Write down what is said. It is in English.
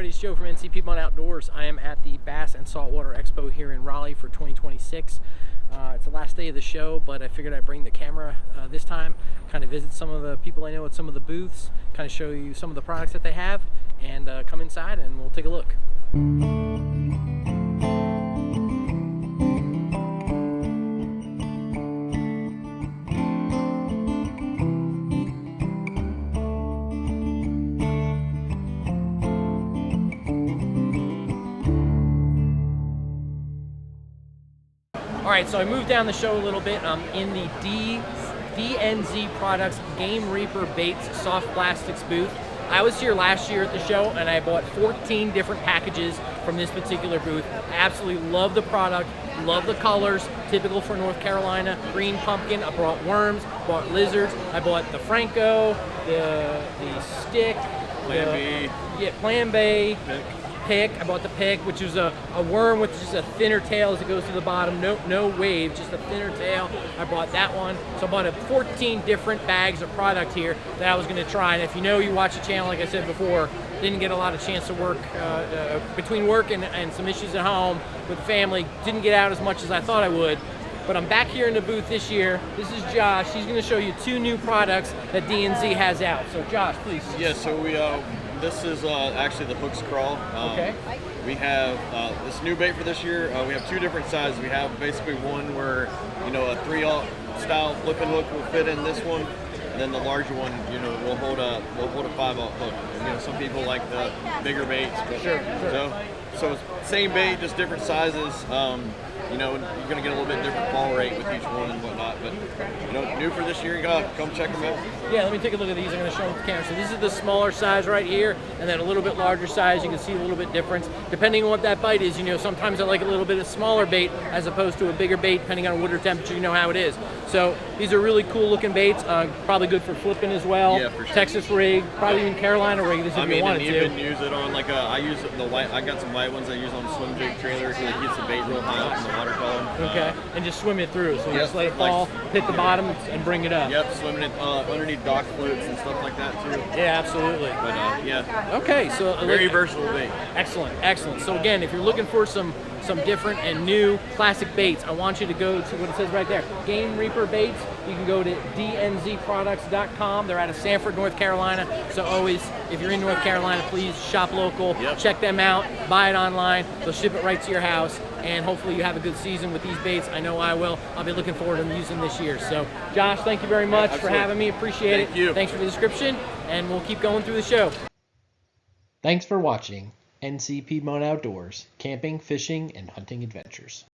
everybody, it's Joe from NC Piedmont Outdoors. I am at the Bass and Saltwater Expo here in Raleigh for 2026. It's the last day of the show, but I figured I'd bring the camera this time, kind of visit some of the people I know at some of the booths, kind of show you some of the products that they have, and come inside and we'll take a look. Alright, so I moved down the show a little bit. I'm in the DNZ Products Game Reaper Baits Soft Plastics booth. I was here last year at the show and I bought 14 different packages from this particular booth. I absolutely love the product, love the colors, typical for North Carolina. Green pumpkin, I brought worms, bought lizards, I bought the Franco, the stick, Plan B. Yeah, Plan B. Pick. I bought the pick, which is a worm with just a thinner tail as it goes to the bottom. No wave, just a thinner tail. I bought that one. So I bought 14 different bags of product here that I was going to try. And if you know, you watch the channel, like I said before, didn't get a lot of chance to work between work and some issues at home with the family. Didn't get out as much as I thought I would. But I'm back here in the booth this year. This is Josh. He's going to show you 2 new products that DNZ has out. So Josh, please. Yeah, so this is actually the Hooks Crawl. Okay. We have this new bait for this year. We have 2 different sizes. We have basically one where, a 3/0 style flipping hook will fit in this one, and then the larger one, will hold a 5/0 hook. Some people like the bigger baits. But Sure. So it's same bait, just different sizes. You're going to get a little bit different fall rate with each one and whatnot, but new for this year, you gotta come check them out. Yeah, let me take a look at these. I'm going to show them the camera. So this is the smaller size right here, and then a little bit larger size. You can see a little bit difference depending on what that bite is. Sometimes I like a little bit of smaller bait as opposed to a bigger bait, depending on water temperature. You know how it is. So these are really cool looking baits. Probably good for flipping as well. Yeah, for sure. Texas rig, probably even Carolina rig. This if you wanted and to. even use it on I use the white. I got some white ones I use on swim jig trailers so it keeps the bait real high up in the water column. Okay, and just swim it through. So Yep, just let it fall, hit the bottom, and bring it up. Yep, swimming it underneath dock floats and stuff like that too. Yeah, absolutely. But yeah. Okay, so Very versatile bait. Excellent, excellent. So again, if you're looking for some different and new classic baits, I want you to go to what it says right there, Game Reaper Baits. You can go to dnzproducts.com. They're out of Sanford, North Carolina. So always, if you're in North Carolina, please shop local. Yep. Check them out. Buy it online. They'll ship it right to your house. And hopefully you have a good season with these baits. I know I will. I'll be looking forward to using this year. So Josh, thank you very much for having me. Appreciate it. Thank you. Thanks for the description. And we'll keep going through the show. Thanks for watching NC Piedmont Outdoors, camping, fishing, and hunting adventures.